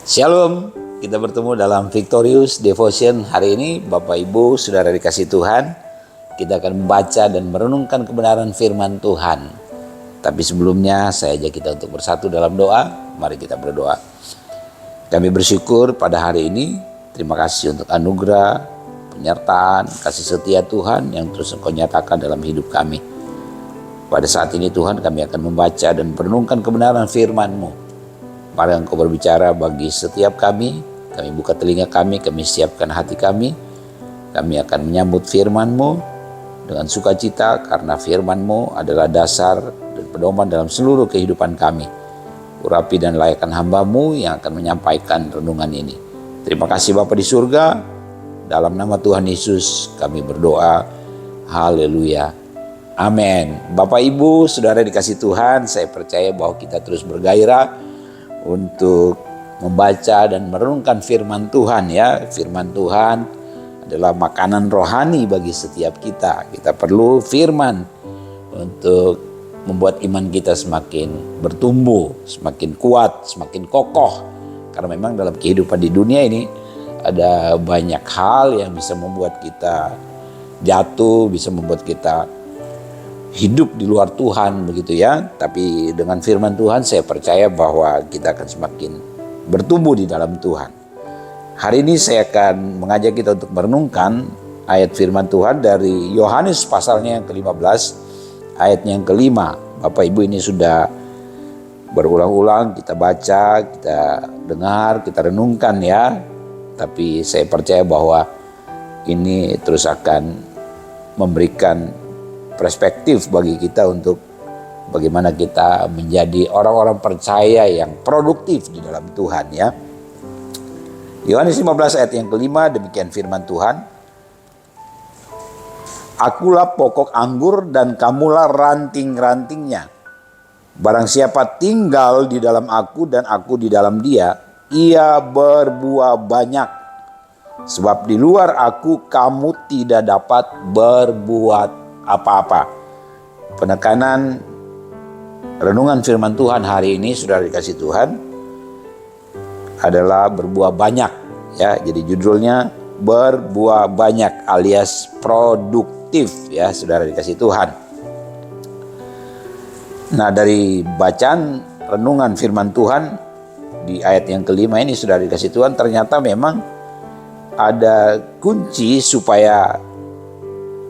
Shalom, kita bertemu dalam Victorious Devotion hari ini. Bapak Ibu, saudara dikasih Tuhan, kita akan membaca dan merenungkan kebenaran firman Tuhan. Tapi sebelumnya saya ajak kita untuk bersatu dalam doa. Mari kita berdoa. Kami bersyukur pada hari ini. Terima kasih untuk anugerah, penyertaan, kasih setia Tuhan yang terus Engkau nyatakan dalam hidup kami. Pada saat ini Tuhan, kami akan membaca dan merenungkan kebenaran firman-Mu. Mari Engkau berbicara bagi setiap kami buka telinga kami siapkan hati kami akan menyambut firman-Mu dengan sukacita karena firman-Mu adalah dasar dan pedoman dalam seluruh kehidupan kami. Urapi dan layakkan hamba-Mu yang akan menyampaikan renungan ini. Terima kasih Bapa di surga, dalam nama Tuhan Yesus kami berdoa, haleluya, amin. Bapak Ibu, saudara dikasih Tuhan, saya percaya bahwa kita terus bergairah untuk membaca dan merenungkan firman Tuhan ya. Firman Tuhan adalah makanan rohani bagi setiap kita. Kita perlu firman untuk membuat iman kita semakin bertumbuh, semakin kuat, semakin kokoh. Karena memang dalam kehidupan di dunia ini ada banyak hal yang bisa membuat kita jatuh, bisa membuat kita hidup di luar Tuhan begitu ya. Tapi dengan firman Tuhan saya percaya bahwa kita akan semakin bertumbuh di dalam Tuhan. Hari ini saya akan mengajak kita untuk merenungkan ayat firman Tuhan dari Yohanes pasalnya yang ke-15 ayatnya yang ke-5. Bapak Ibu, ini sudah berulang-ulang kita baca, kita dengar, kita renungkan ya. Tapi saya percaya bahwa ini terus akan memberikan perspektif bagi kita untuk bagaimana kita menjadi orang-orang percaya yang produktif di dalam Tuhan ya. Yohanes 15 ayat yang ke-5, demikian firman Tuhan. Akulah pokok anggur dan kamulah ranting-rantingnya. Barang siapa tinggal di dalam aku dan aku di dalam dia, ia berbuah banyak. Sebab di luar aku kamu tidak dapat berbuat apa-apa. Penekanan renungan firman Tuhan hari ini, saudara dikasih Tuhan, adalah berbuah banyak ya. Jadi judulnya berbuah banyak alias produktif ya, saudara dikasih Tuhan. Nah, dari bacaan renungan firman Tuhan di ayat yang ke-5 ini, saudara dikasih Tuhan, ternyata memang ada kunci supaya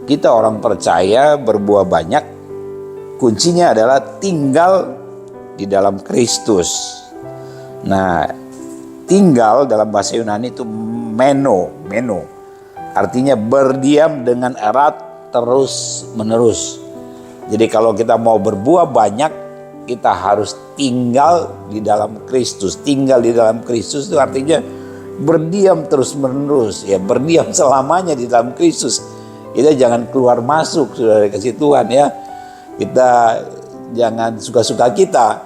kita orang percaya berbuah banyak. Kuncinya adalah tinggal di dalam Kristus. Nah, tinggal dalam bahasa Yunani itu meno. Artinya berdiam dengan erat terus menerus. Jadi kalau kita mau berbuah banyak, kita harus tinggal di dalam Kristus. Tinggal di dalam Kristus itu artinya berdiam terus menerus ya, berdiam selamanya di dalam Kristus. Kita jangan keluar masuk, sudah dikasih Tuhan ya. Kita jangan suka-suka kita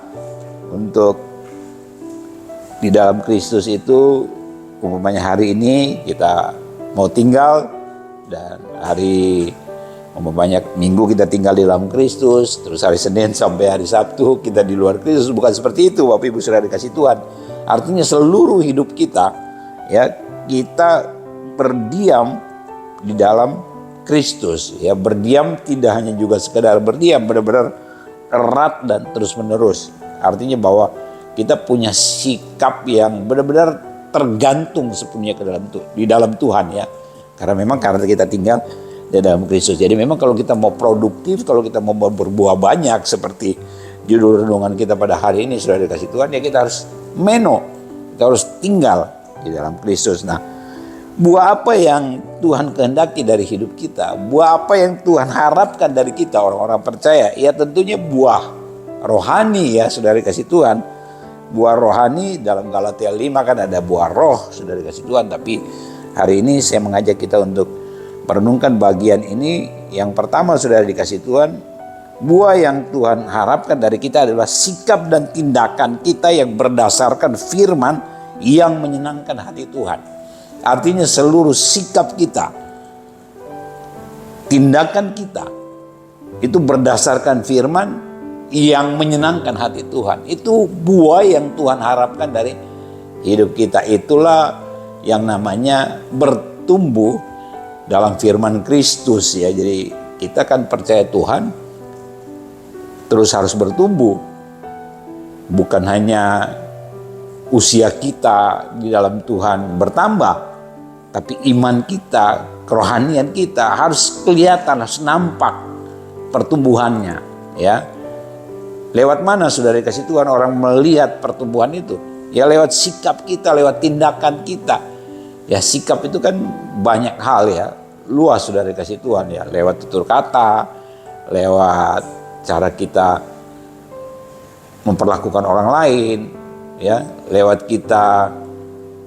untuk di dalam Kristus itu. Umpamanya hari ini kita mau tinggal, dan hari umpamanya minggu kita tinggal di dalam Kristus, terus hari Senin sampai hari Sabtu kita di luar Kristus. Bukan seperti itu Bapak Ibu, sudah dikasih Tuhan. Artinya seluruh hidup kita ya, kita berdiam di dalam Kristus ya. Berdiam tidak hanya juga sekedar berdiam, benar-benar erat dan terus menerus. Artinya bahwa kita punya sikap yang benar-benar tergantung sepenuhnya di dalam Tuhan ya. Karena memang karena kita tinggal di dalam Kristus. Jadi memang kalau kita mau produktif, kalau kita mau berbuah banyak seperti judul renungan kita pada hari ini, sudah dikasih Tuhan ya, kita harus meno. Kita harus tinggal di dalam Kristus. Nah, buah apa yang Tuhan kehendaki dari hidup kita? Buah apa yang Tuhan harapkan dari kita orang-orang percaya? Ya tentunya buah rohani ya, saudara dikasih Tuhan. Buah rohani dalam Galatia 5 kan ada buah roh, saudara dikasih Tuhan. Tapi hari ini saya mengajak kita untuk merenungkan bagian ini. Yang pertama, saudara dikasih Tuhan, buah yang Tuhan harapkan dari kita adalah sikap dan tindakan kita yang berdasarkan firman yang menyenangkan hati Tuhan. Artinya seluruh sikap kita, tindakan kita itu berdasarkan firman yang menyenangkan hati Tuhan. Itu buah yang Tuhan harapkan dari hidup kita. Itulah yang namanya bertumbuh dalam firman Kristus ya. Jadi kita kan percaya Tuhan terus harus bertumbuh. Bukan hanya usia kita di dalam Tuhan bertambah, tapi iman kita, kerohanian kita harus kelihatan, harus nampak pertumbuhannya ya. Lewat mana saudara kasih Tuhan orang melihat pertumbuhan itu? Ya lewat sikap kita, lewat tindakan kita. Ya sikap itu kan banyak hal ya, luas saudara kasih Tuhan ya. Lewat tutur kata, lewat cara kita memperlakukan orang lain, ya, lewat kita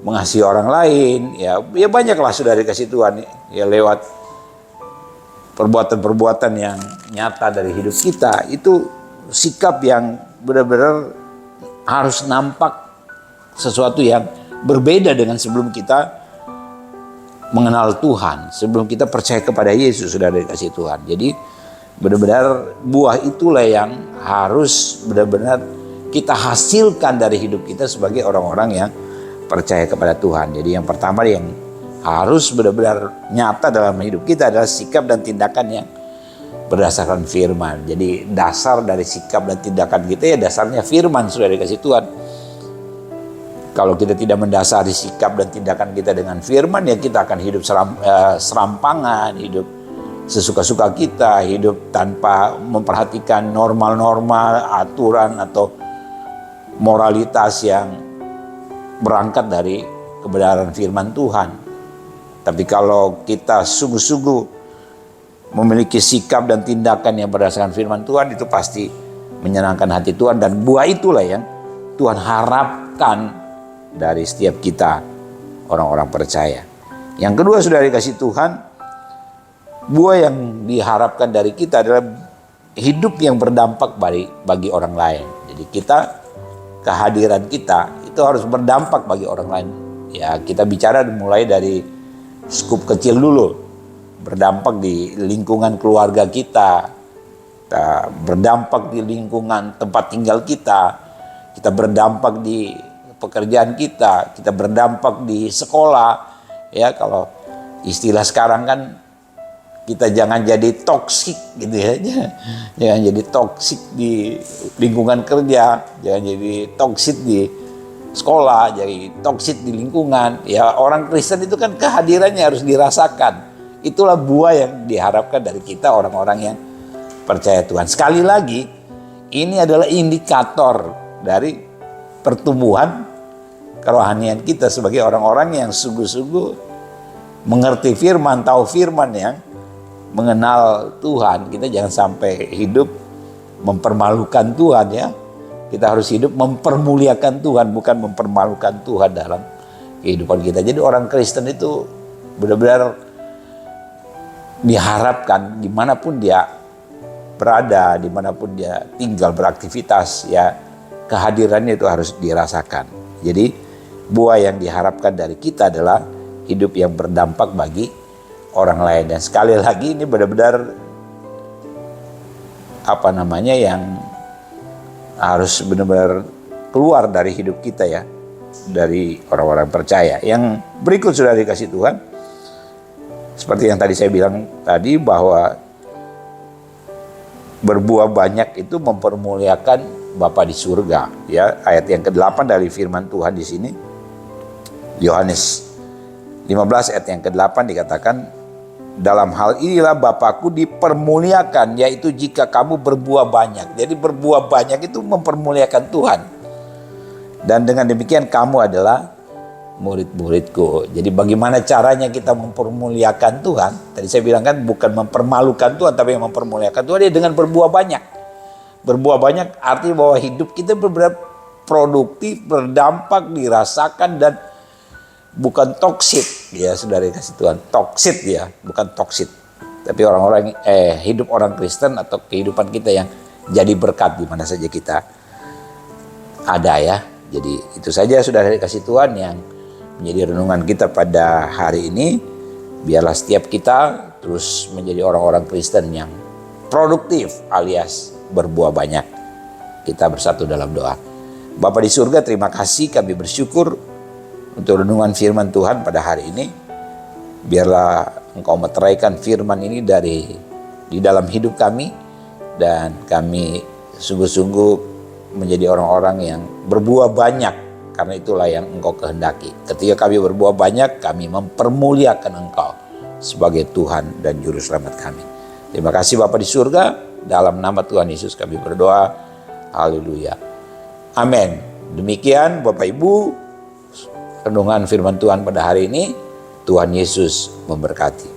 mengasihi orang lain, ya banyaklah saudara kasih Tuhan, ya lewat perbuatan-perbuatan yang nyata dari hidup kita. Itu sikap yang benar-benar harus nampak sesuatu yang berbeda dengan sebelum kita mengenal Tuhan, sebelum kita percaya kepada Yesus, saudara kasih Tuhan. Jadi benar-benar buah itulah yang harus benar-benar kita hasilkan dari hidup kita sebagai orang-orang yang percaya kepada Tuhan. Jadi yang pertama yang harus benar-benar nyata dalam hidup kita adalah sikap dan tindakan yang berdasarkan firman. Jadi dasar dari sikap dan tindakan kita ya dasarnya firman, sudah dikasih Tuhan. Kalau kita tidak mendasari sikap dan tindakan kita dengan firman, ya kita akan hidup serampangan, hidup sesuka-suka kita, hidup tanpa memperhatikan normal-normal, aturan atau moralitas yang berangkat dari kebenaran firman Tuhan. Tapi kalau kita sungguh-sungguh memiliki sikap dan tindakan yang berdasarkan firman Tuhan, itu pasti menyenangkan hati Tuhan, dan buah itulah yang Tuhan harapkan dari setiap kita orang-orang percaya. Yang kedua, sudah dikasih Tuhan, buah yang diharapkan dari kita adalah hidup yang berdampak bagi orang lain. Jadi kehadiran kita itu harus berdampak bagi orang lain. Ya, kita bicara mulai dari skup kecil dulu. Berdampak di lingkungan keluarga kita berdampak di lingkungan tempat tinggal kita berdampak di pekerjaan kita berdampak di sekolah. Ya, kalau istilah sekarang kan kita jangan jadi toksik gitu ya. Jangan jadi toksik di lingkungan kerja, jangan jadi toksik di sekolah, jadi toksik di lingkungan. Ya, orang Kristen itu kan kehadirannya harus dirasakan. Itulah buah yang diharapkan dari kita orang-orang yang percaya Tuhan. Sekali lagi, ini adalah indikator dari pertumbuhan kerohanian kita sebagai orang-orang yang sungguh-sungguh mengerti firman, tahu firman, yang mengenal Tuhan. Kita jangan sampai hidup mempermalukan Tuhan ya. Kita harus hidup mempermuliakan Tuhan, bukan mempermalukan Tuhan dalam kehidupan kita. Jadi orang Kristen itu benar-benar diharapkan dimanapun dia berada, dimanapun dia tinggal beraktivitas, ya kehadirannya itu harus dirasakan. Jadi buah yang diharapkan dari kita adalah hidup yang berdampak bagi orang lain. Dan sekali lagi ini benar-benar yang harus benar-benar keluar dari hidup kita ya, dari orang-orang percaya. Yang berikut sudah dikasih Tuhan, seperti yang tadi saya bilang tadi, bahwa berbuah banyak itu mempermuliakan Bapa di surga. Ya, ayat yang ke-8 dari firman Tuhan di sini, Yohanes 15 ayat yang ke-8 dikatakan, dalam hal inilah Bapakku dipermuliakan, yaitu jika kamu berbuah banyak. Jadi berbuah banyak itu mempermuliakan Tuhan. Dan dengan demikian kamu adalah murid-muridku. Jadi bagaimana caranya kita mempermuliakan Tuhan? Tadi saya bilang kan bukan mempermalukan Tuhan, tapi mempermuliakan Tuhan ya dengan berbuah banyak. Berbuah banyak artinya bahwa hidup kita benar-benar produktif, berdampak, dirasakan, dan bukan toksit ya, saudara kasih Tuhan. Toksit ya, bukan toksit. Tapi orang-orang hidup orang Kristen atau kehidupan kita yang jadi berkat di mana saja kita ada ya. Jadi itu saja saudara kasih Tuhan yang menjadi renungan kita pada hari ini. Biarlah setiap kita terus menjadi orang-orang Kristen yang produktif alias berbuah banyak. Kita bersatu dalam doa. Bapa di surga, terima kasih, kami bersyukur untuk renungan firman Tuhan pada hari ini. Biarlah Engkau meteraikan firman ini di dalam hidup kami, dan kami sungguh-sungguh menjadi orang-orang yang berbuah banyak, karena itulah yang Engkau kehendaki. Ketika kami berbuah banyak, kami mempermuliakan Engkau sebagai Tuhan dan Juru Selamat kami. Terima kasih Bapa di surga, dalam nama Tuhan Yesus kami berdoa. Haleluya. Amin. Demikian Bapak Ibu, renungan firman Tuhan pada hari ini. Tuhan Yesus memberkati.